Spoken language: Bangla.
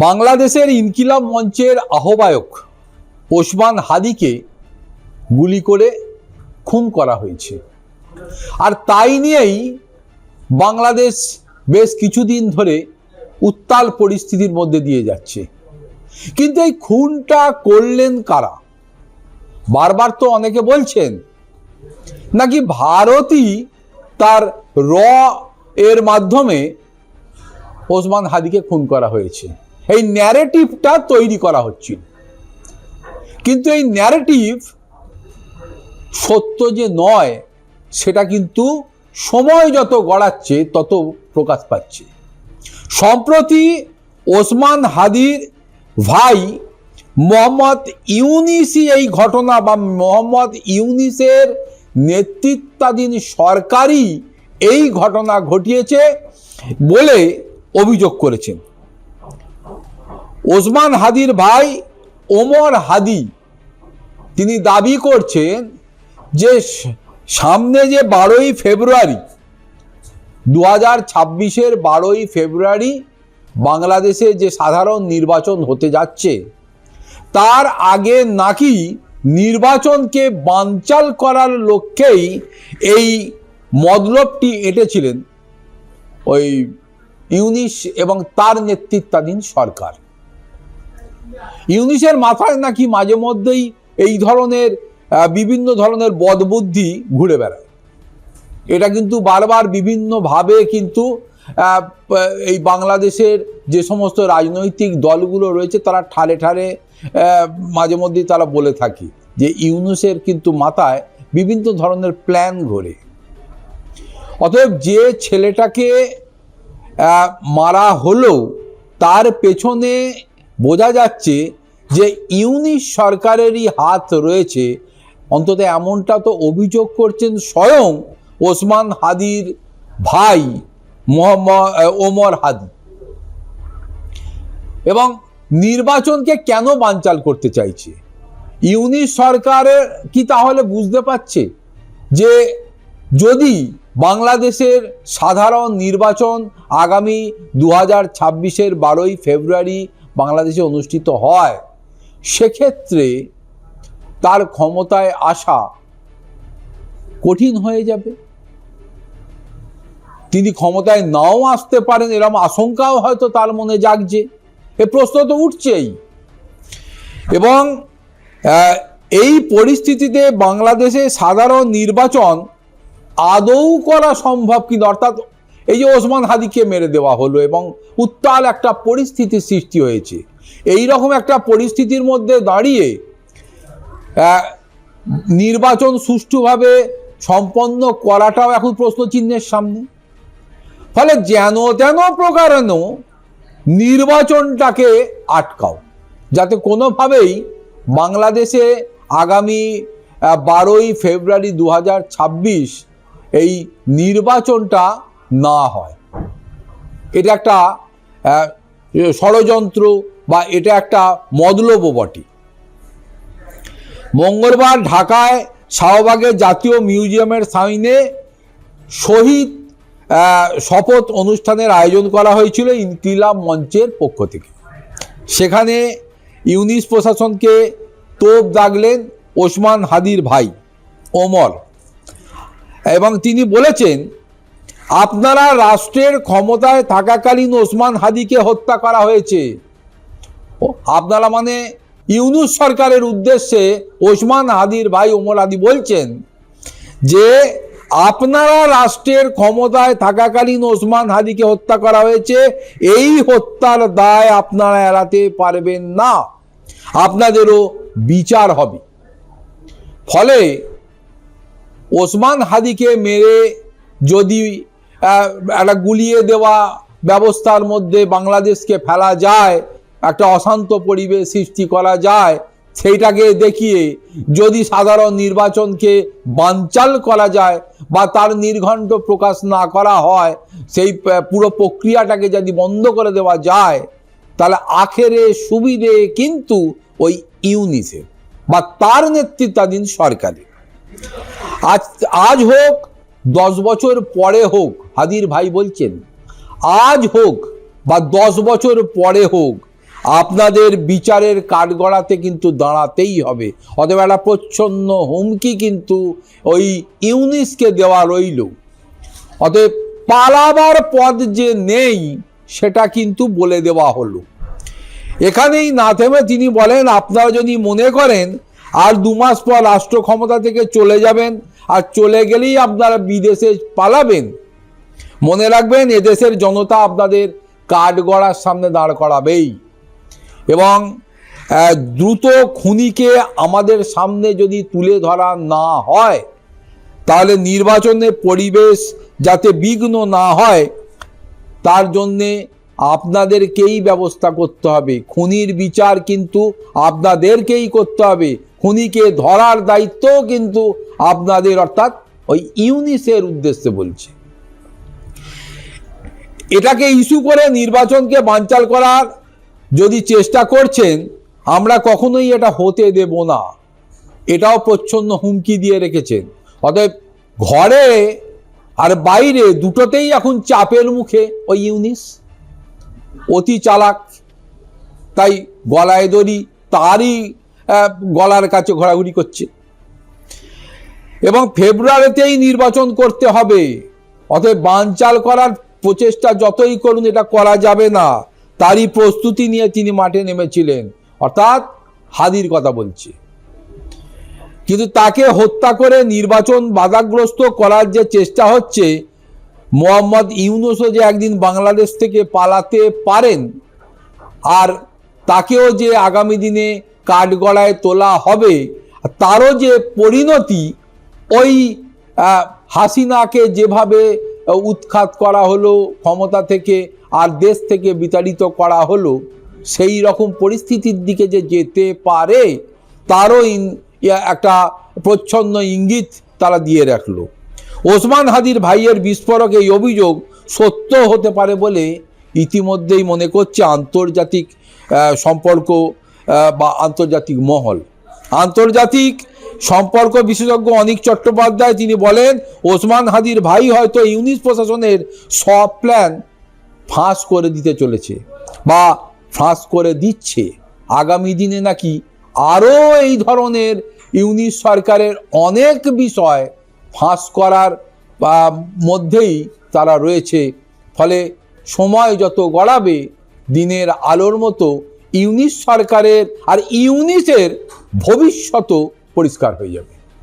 বাংলাদেশের ইনকিলাব মঞ্চের আহ্বায়ক ওসমান হাদিকে গুলি করে খুন করা হয়েছে। আর তাই নিয়েই বাংলাদেশ বেশ কিছুদিন ধরে উত্তাল পরিস্থিতির মধ্যে দিয়ে যাচ্ছে। কিন্তু এই খুনটা করলেন কারা? বারবার তো অনেকে বলছেন নাকি ভারতই তার এর মাধ্যমে ওসমান হাদিকে খুন করা হয়েছে। এই ন্যারেটিভটা তৈরি করা হচ্ছিল, কিন্তু এই ন্যারেটিভ সত্য যে নয় সেটা কিন্তু সময় যত গড়াচ্ছে তত প্রকাশ পাচ্ছে। সম্প্রতি ওসমান হাদির ভাই মোহাম্মদ ইউনিসই এই ঘটনা বা মোহাম্মদ ইউনিসের নেতৃত্বাধীন সরকারই এই ঘটনা ঘটিয়েছে বলে অভিযোগ করেছেন। ওসমান হাদির ভাই ওমর হাদি তিনি দাবি করছেন যে সামনে যে 12ই ফেব্রুয়ারি 2026-এর 12ই ফেব্রুয়ারি বাংলাদেশে যে সাধারণ নির্বাচন হতে যাচ্ছে তার আগে নাকি নির্বাচনকে বানচাল করার লক্ষ্যেই এই মতলবটি এঁটেছিলেন ওই ইউনিস এবং তার নেতৃত্বাধীন সরকার। ইউনিসের মাথায় নাকি মাঝে মধ্যেই এই ধরনের বিভিন্ন ধরনের বদবুদ্ধি ঘুরে বেড়ায়। এটা কিন্তু বারবার বিভিন্নভাবে কিন্তু এই বাংলাদেশের যে সমস্ত রাজনৈতিক দলগুলো রয়েছে তারা ঠারে ঠারে মাঝে মধ্যেই তারা বলে থাকে যে ইউনুসের কিন্তু মাথায় বিভিন্ন ধরনের প্ল্যান ঘোরে। অতএব যে ছেলেটাকে মারা হলো তার পেছনে বোঝা যাচ্ছে যে ইউনিস সরকারেরই হাত রয়েছে, অন্তত এমনটা তো অভিযোগ করছেন স্বয়ং ওসমান হাদির ভাই ওমর হাদি। এবং নির্বাচনকে কেন বানচাল করতে চাইছে ইউনিস সরকারের কি তাহলে বুঝতে পারছে যে যদি বাংলাদেশের সাধারণ নির্বাচন আগামী 2026-এর 12ই ফেব্রুয়ারি বাংলাদেশে অনুষ্ঠিত হয় সেক্ষেত্রে তার ক্ষমতায় আসা কঠিন হয়ে যাবে, তিনি ক্ষমতায় নাও আসতে পারেন এরকম আশঙ্কাও হয়তো তার মনে জাগছে। এ প্রশ্ন তো উঠছেই। এবং এই পরিস্থিতিতে বাংলাদেশে সাধারণ নির্বাচন আদৌ করা সম্ভব কিনা, অর্থাৎ এই যে ওসমান হাদিকে মেরে দেওয়া হলো এবং উত্তাল একটা পরিস্থিতির সৃষ্টি হয়েছে, এই রকম একটা পরিস্থিতির মধ্যে দাঁড়িয়ে নির্বাচন সুষ্ঠুভাবে সম্পন্ন করাটাও এখন প্রশ্নচিহ্নের সামনে। ফলে যেন তেন প্রকারেণ নির্বাচনটাকে আটকাও, যাতে কোনোভাবেই বাংলাদেশে আগামী 12ই ফেব্রুয়ারি 2026 এই নির্বাচনটা না হয়। এটা একটা ষড়যন্ত্র বা এটা একটা মতলবও বটে। মঙ্গলবার ঢাকায় শাহবাগের জাতীয় মিউজিয়ামের সামনে শহীদ শপথ অনুষ্ঠানের আয়োজন করা হয়েছিল ইনকিলাব মঞ্চের পক্ষ থেকে। সেখানে ইউনিস প্রশাসনকে তোপ দাগলেন ওসমান হাদির ভাই ওমর, এবং তিনি বলেছেন আপনারা রাষ্ট্রের ক্ষমতায় থাকাকালীন ওসমান হাদিকে হত্যা করা হয়েছে। আপনারা মানে ইউনুস সরকারের উদ্দেশ্যে ওসমান হাদির ভাই ওমর হাদি বলছেন যে আপনারা রাষ্ট্রের ক্ষমতায় থাকাকালীন ওসমান হাদিকে হত্যা করা হয়েছে, এই হত্যার দায় আপনারা এড়াতে পারবেন না, আপনাদেরও বিচার হবে। ফলে ওসমান হাদিকে মেরে যদি একটা গুলিয়ে দেওয়া ব্যবস্থার মধ্যে বাংলাদেশকে ফেলা যায়, একটা অশান্ত পরিবেশ সৃষ্টি করা যায়, সেইটাকে দেখিয়ে যদি সাধারণ নির্বাচনকে বানচাল করা যায় বা তার নির্ঘণ্ট প্রকাশ না করা হয়, সেই পুরো প্রক্রিয়াটাকে যদি বন্ধ করে দেওয়া যায়, তাহলে আখেরে সুবিধে কিন্তু ওই ইউনিসের বা তার নেতৃত্বাধীন সরকারের। আজ হোক 10 বছর পরে হোক, হাদির ভাই বলছেন আজ হোক বা 10 বছর পরে হোক, আপনাদের বিচারের কাঠগড়াতে কিন্তু দাঁড়াতেই হবে। অতএব একটা প্রচ্ছন্ন হুমকি কিন্তু ওই ইউনিসকে দেওয়া রইল। অতএব পালাবার পথ যে নেই সেটা কিন্তু বলে দেওয়া হলো। এখানেই না থেমে তিনি বলেন, আপনারা যদি মনে করেন আর 2 মাস পর রাষ্ট্র ক্ষমতা থেকে চলে যাবেন আর চলে গেলেই আপনারা বিদেশে পালাবেন, মনে রাখবেন এদেশের জনতা আপনাদের কাঠগড়ার সামনে দাঁড় করাবেই। এবং দ্রুত খুনিকে আমাদের সামনে যদি তুলে ধরা না হয়, তাহলে নির্বাচনের পরিবেশ যাতে বিঘ্ন না হয় তার জন্যে আপনাদেরকেই ব্যবস্থা করতে হবে। খুনির বিচার কিন্তু আপনাদেরকেই করতে হবে। খুনিকে ধরার দায়িত্ব কিন্তু আপনাদের, অর্থাৎ ওই ইউনিসের উদ্দেশ্যে বলছে। এটাকে ইস্যু করে নির্বাচনকে বানচাল করার যদি চেষ্টা করছেন, আমরা কখনোই এটা হতে দেব না। এটাও প্রচ্ছন্ন হুমকি দিয়ে রেখেছেন। অতএব ঘরে আর বাইরে দুটোতেই এখন চাপের মুখে ওই ইউনিস। অতি চালাক, তাই গলায় দড়ি তারই গলার কাছে ঘোরাঘুরি করছে। এবং ফেব্রুয়ারিতেই নির্বাচন করতে হবে। অতএব বানচাল করার প্রচেষ্টা যতই করুন এটা করা যাবে না, তারই প্রস্তুতি নিয়ে তিনি মাঠে নেমেছিলেন, অর্থাৎ হাদির কথা বলছে। কিন্তু তাকে হত্যা করে নির্বাচন বাধাগ্রস্ত করার যে চেষ্টা হচ্ছে, মোহাম্মদ ইউনূসও যে একদিন বাংলাদেশ থেকে পালাতে পারেন আর তাকেও যে আগামী দিনে কাঠগড়ায় তোলা হবে, তারও যে পরিণতি ওই হাসিনাকে যেভাবে উৎখাত করা হলো ক্ষমতা থেকে আর দেশ থেকে বিতাড়িত করা হলো, সেই রকম পরিস্থিতির দিকে যে যেতে পারে তারও একটা প্রচ্ছন্ন ইঙ্গিত তারা দিয়ে রাখলো। ওসমান হাদির ভাইয়ের বিস্ফোরক এই অভিযোগ সত্য হতে পারে বলে ইতিমধ্যেই মনে করছে আন্তর্জাতিক সম্পর্ক বা আন্তর্জাতিক মহল। আন্তর্জাতিক সম্পর্ক বিশেষজ্ঞ অনিক চট্টোপাধ্যায় তিনি বলেন, ওসমান হাদির ভাই হয়তো ইউনিস প্রশাসনের সব প্ল্যান ফাঁস করে দিতে চলেছে বা ফাঁস করে দিচ্ছে। আগামী দিনে নাকি আরও এই ধরনের ইউনিস সরকারের অনেক বিষয় ফাঁস করার মধ্যেই তারা রয়েছে। ফলে সময় যত গড়াবে, দিনের আলোর মতো ইউনিস সরকারের আর ইউনিসের ভবিষ্যৎও পরিষ্কার হয়ে যাবে।